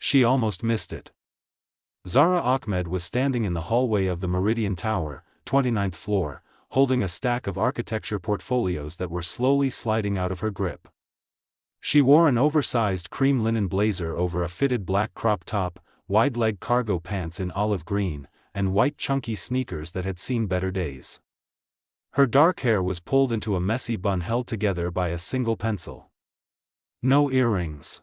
She almost missed it. Zara Ahmed was standing in the hallway of the Meridian Tower, 29th floor, holding a stack of architecture portfolios that were slowly sliding out of her grip. She wore an oversized cream linen blazer over a fitted black crop top, wide-leg cargo pants in olive green, and white chunky sneakers that had seen better days. Her dark hair was pulled into a messy bun held together by a single pencil. No earrings.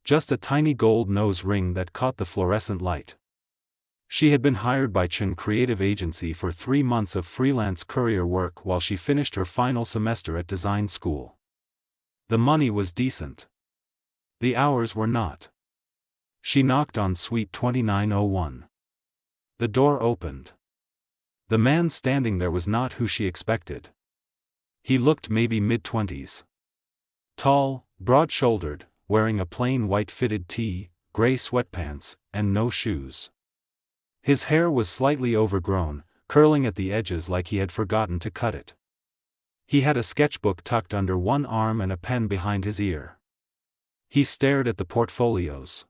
Just a tiny gold nose ring that caught the fluorescent light. She had been hired by Chen Creative Agency for 3 months of freelance courier work while she finished her final semester at design school. The money was decent. The hours were not. She knocked on suite 2901. The door opened. The man standing there was not who she expected. He looked maybe mid-20s. Tall, broad-shouldered, wearing a plain white fitted tee, gray sweatpants, and no shoes. His hair was slightly overgrown, curling at the edges like he had forgotten to cut it. He had a sketchbook tucked under one arm and a pen behind his ear. He stared at the portfolios.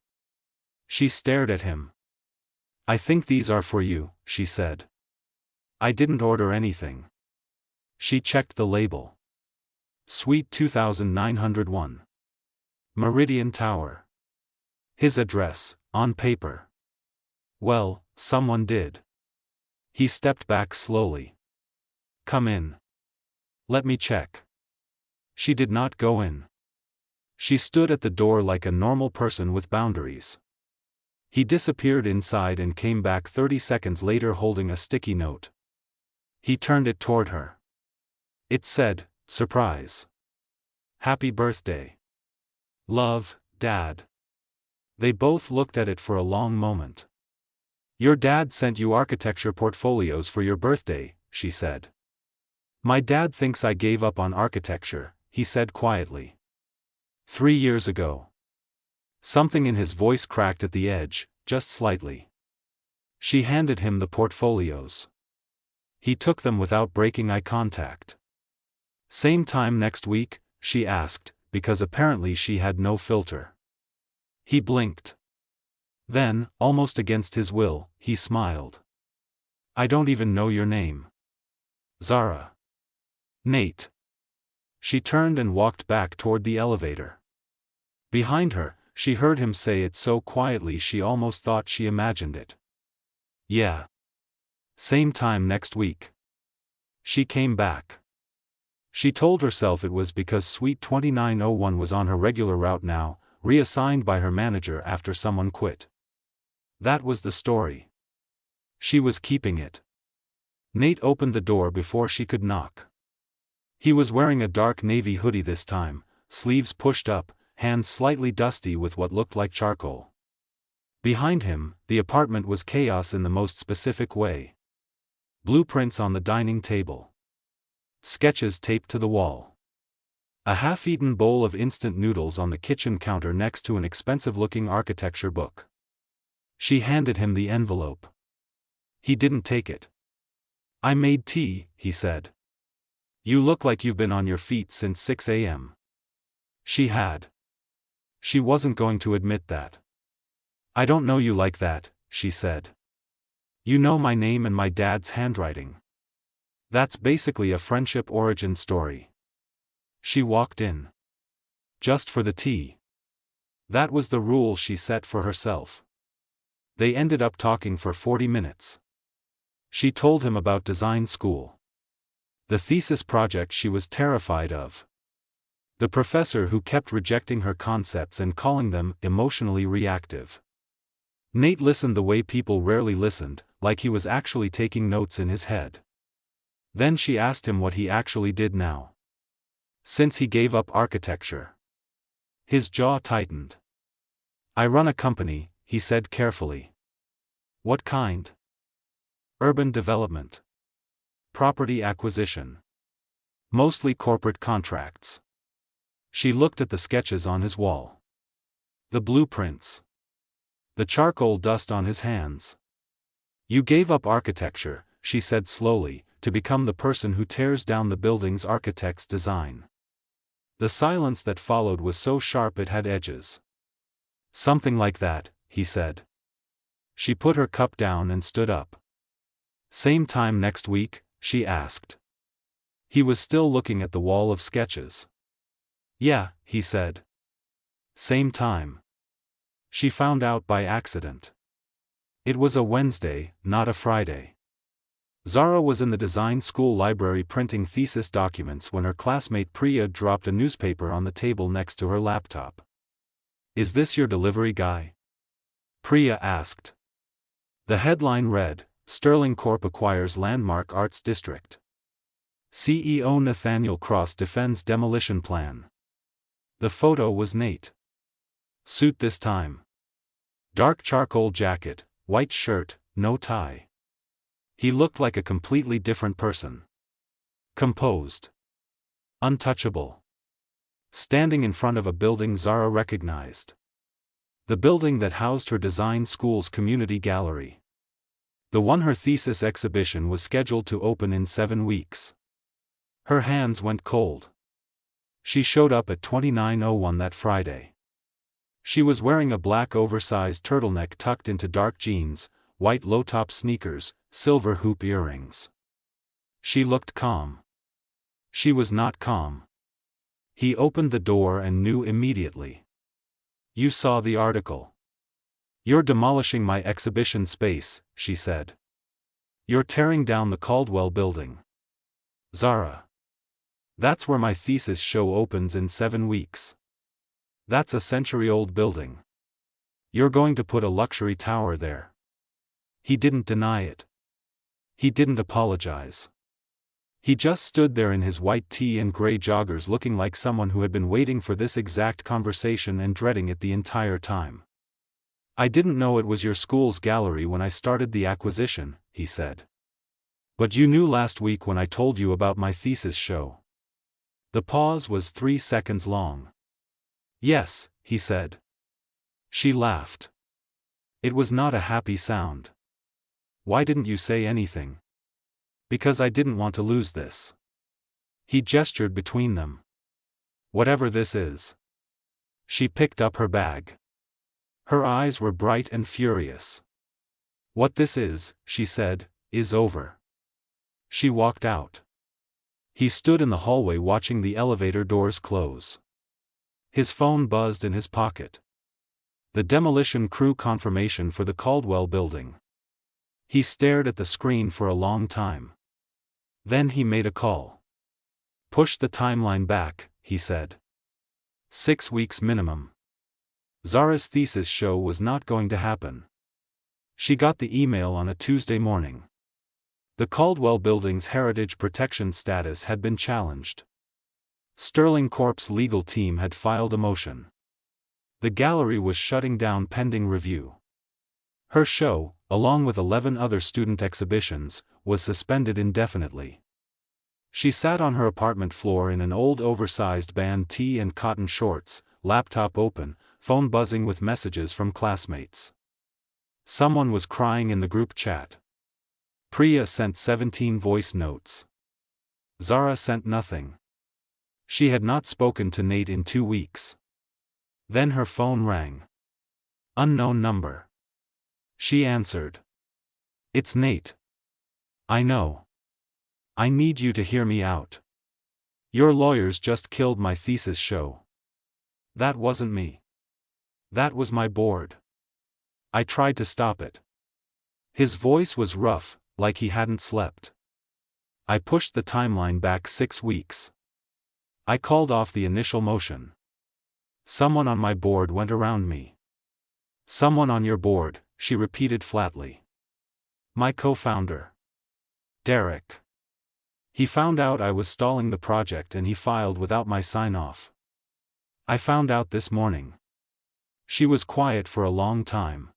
She stared at him. "I think these are for you," she said. "I didn't order anything." She checked the label. Suite 2901. Meridian Tower. His address, on paper. Well, someone did. He stepped back slowly. "Come in. Let me check." She did not go in. She stood at the door like a normal person with boundaries. He disappeared inside and came back 30 seconds later holding a sticky note. He turned it toward her. It said, "Surprise. Happy birthday. Love, Dad." They both looked at it for a long moment. "Your dad sent you architecture portfolios for your birthday," she said. "My dad thinks I gave up on architecture," he said quietly. 3 years ago. Something in his voice cracked at the edge, just slightly. She handed him the portfolios. He took them without breaking eye contact. "Same time next week?" she asked, because apparently she had no filter. He blinked. Then, almost against his will, he smiled. "I don't even know your name." "Zara." "Nate." She turned and walked back toward the elevator. Behind her, she heard him say it so quietly she almost thought she imagined it. "Yeah. Same time next week." She came back. She told herself it was because suite 2901 was on her regular route now, reassigned by her manager after someone quit. That was the story. She was keeping it. Nate opened the door before she could knock. He was wearing a dark navy hoodie this time, sleeves pushed up, hands slightly dusty with what looked like charcoal. Behind him, the apartment was chaos in the most specific way. Blueprints on the dining table. Sketches taped to the wall. A half-eaten bowl of instant noodles on the kitchen counter next to an expensive-looking architecture book. She handed him the envelope. He didn't take it. "I made tea," he said. "You look like you've been on your feet since 6 a.m. She had. She wasn't going to admit that. "I don't know you like that," she said. "You know my name and my dad's handwriting. That's basically a friendship origin story." She walked in. Just for the tea. That was the rule she set for herself. They ended up talking for 40 minutes. She told him about design school. The thesis project she was terrified of. The professor who kept rejecting her concepts and calling them emotionally reactive. Nate listened the way people rarely listened, like he was actually taking notes in his head. Then she asked him what he actually did now. Since he gave up architecture. His jaw tightened. "I run a company," he said carefully. "What kind?" "Urban development. Property acquisition. Mostly corporate contracts." She looked at the sketches on his wall. The blueprints. The charcoal dust on his hands. "You gave up architecture," she said slowly, "to become the person who tears down the building's architect's design." The silence that followed was so sharp it had edges. Something like that, he said. She put her cup down and stood up. Same time next week, she asked. He was still looking at the wall of sketches. Yeah, he said. Same time. She found out by accident. It was a Wednesday, not a Friday. Zara was in the design school library printing thesis documents when her classmate Priya dropped a newspaper on the table next to her laptop. Is this your delivery guy? Priya asked. The headline read, Sterling Corp acquires Landmark Arts District. CEO Nathaniel Cross defends demolition plan. The photo was Nate. Suit this time. Dark charcoal jacket, white shirt, no tie. He looked like a completely different person. Composed. Untouchable. Standing in front of a building Zara recognized. The building that housed her design school's community gallery. The one her thesis exhibition was scheduled to open in 7 weeks. Her hands went cold. She showed up at 29:01 that Friday. She was wearing a black oversized turtleneck tucked into dark jeans, white low-top sneakers, silver hoop earrings. She looked calm. She was not calm. He opened the door and knew immediately. You saw the article. You're demolishing my exhibition space, she said. You're tearing down the Caldwell building. Zara. That's where my thesis show opens in 7 weeks. That's a century-old building. You're going to put a luxury tower there. He didn't deny it. He didn't apologize. He just stood there in his white tee and gray joggers looking like someone who had been waiting for this exact conversation and dreading it the entire time. I didn't know it was your school's gallery when I started the acquisition, he said. But you knew last week when I told you about my thesis show. The pause was 3 seconds long. Yes, he said. She laughed. It was not a happy sound. Why didn't you say anything? Because I didn't want to lose this. He gestured between them. Whatever this is. She picked up her bag. Her eyes were bright and furious. What this is, she said, is over. She walked out. He stood in the hallway watching the elevator doors close. His phone buzzed in his pocket. The demolition crew confirmation for the Caldwell building. He stared at the screen for a long time. Then he made a call. Push the timeline back, he said. 6 weeks minimum. Zara's thesis show was not going to happen. She got the email on a Tuesday morning. The Caldwell building's heritage protection status had been challenged. Sterling Corp's legal team had filed a motion. The gallery was shutting down pending review. Her show, along with 11 other student exhibitions, was suspended indefinitely. She sat on her apartment floor in an old oversized band tee and cotton shorts, laptop open, phone buzzing with messages from classmates. Someone was crying in the group chat. Priya sent 17 voice notes. Zara sent nothing. She had not spoken to Nate in 2 weeks. Then her phone rang. Unknown number. She answered. It's Nate. I know. I need you to hear me out. Your lawyers just killed my thesis show. That wasn't me. That was my board. I tried to stop it. His voice was rough, like he hadn't slept. I pushed the timeline back 6 weeks. I called off the initial motion. Someone on my board went around me. Someone on your board, she repeated flatly. My co-founder. Derek. He found out I was stalling the project and he filed without my sign-off. I found out this morning. She was quiet for a long time.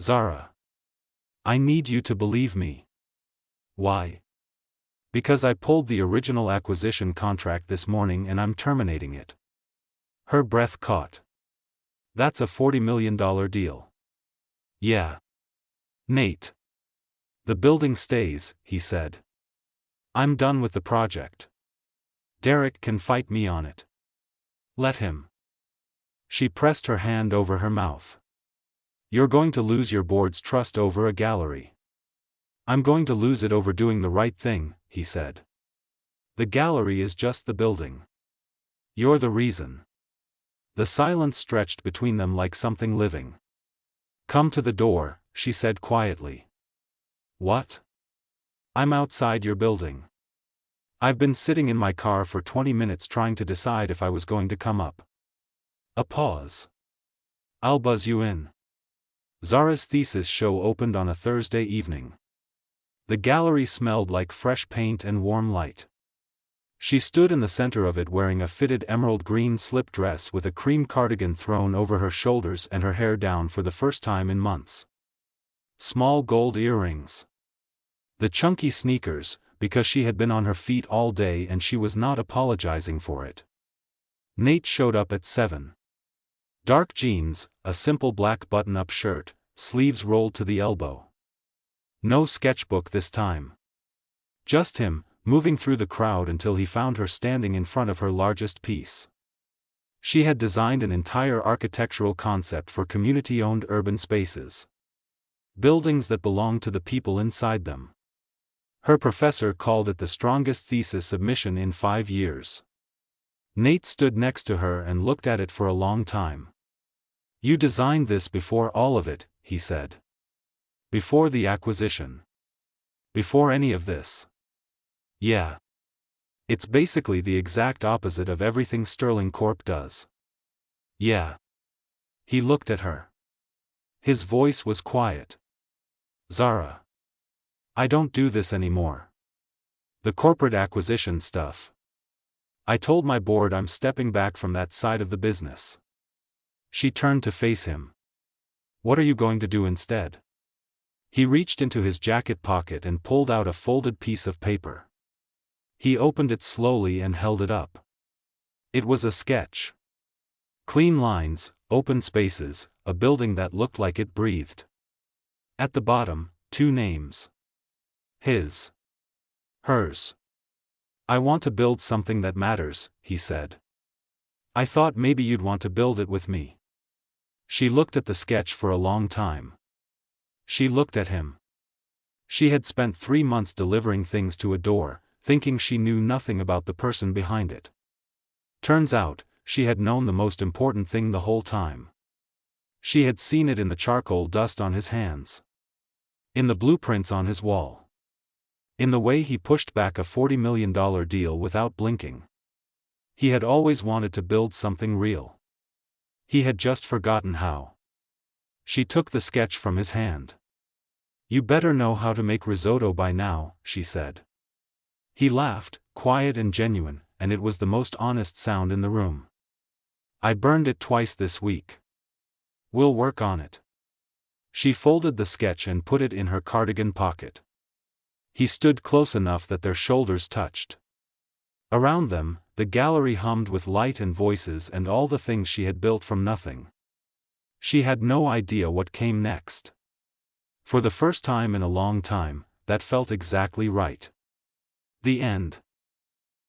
Zara. I need you to believe me. Why? Because I pulled the original acquisition contract this morning and I'm terminating it. Her breath caught. That's a $40 million deal. Yeah. Nate. The building stays, he said. I'm done with the project. Derek can fight me on it. Let him. She pressed her hand over her mouth. You're going to lose your board's trust over a gallery. I'm going to lose it over doing the right thing, he said. The gallery is just the building. You're the reason. The silence stretched between them like something living. Come to the door, she said quietly. What? I'm outside your building. I've been sitting in my car for 20 minutes trying to decide if I was going to come up. A pause. I'll buzz you in. Zara's thesis show opened on a Thursday evening. The gallery smelled like fresh paint and warm light. She stood in the center of it wearing a fitted emerald green slip dress with a cream cardigan thrown over her shoulders and her hair down for the first time in months. Small gold earrings. The chunky sneakers, because she had been on her feet all day and she was not apologizing for it. Nate showed up at 7. Dark jeans, a simple black button-up shirt, sleeves rolled to the elbow. No sketchbook this time. Just him, moving through the crowd until he found her standing in front of her largest piece. She had designed an entire architectural concept for community-owned urban spaces. Buildings that belong to the people inside them. Her professor called it the strongest thesis submission in 5 years. Nate stood next to her and looked at it for a long time. You designed this before all of it, he said. Before the acquisition. Before any of this. Yeah. It's basically the exact opposite of everything Sterling Corp does. Yeah. He looked at her. His voice was quiet. Zara. I don't do this anymore. The corporate acquisition stuff. I told my board I'm stepping back from that side of the business. She turned to face him. What are you going to do instead? He reached into his jacket pocket and pulled out a folded piece of paper. He opened it slowly and held it up. It was a sketch. Clean lines, open spaces, a building that looked like it breathed. At the bottom, 2 names. His. Hers. I want to build something that matters, he said. I thought maybe you'd want to build it with me. She looked at the sketch for a long time. She looked at him. She had spent 3 months delivering things to a door, thinking she knew nothing about the person behind it. Turns out, she had known the most important thing the whole time. She had seen it in the charcoal dust on his hands. In the blueprints on his wall. In the way he pushed back a $40 million deal without blinking. He had always wanted to build something real. He had just forgotten how. She took the sketch from his hand. You better know how to make risotto by now, she said. He laughed, quiet and genuine, and it was the most honest sound in the room. I burned it twice this week. We'll work on it. She folded the sketch and put it in her cardigan pocket. He stood close enough that their shoulders touched. Around them, the gallery hummed with light and voices and all the things she had built from nothing. She had no idea what came next. For the first time in a long time, that felt exactly right. The end.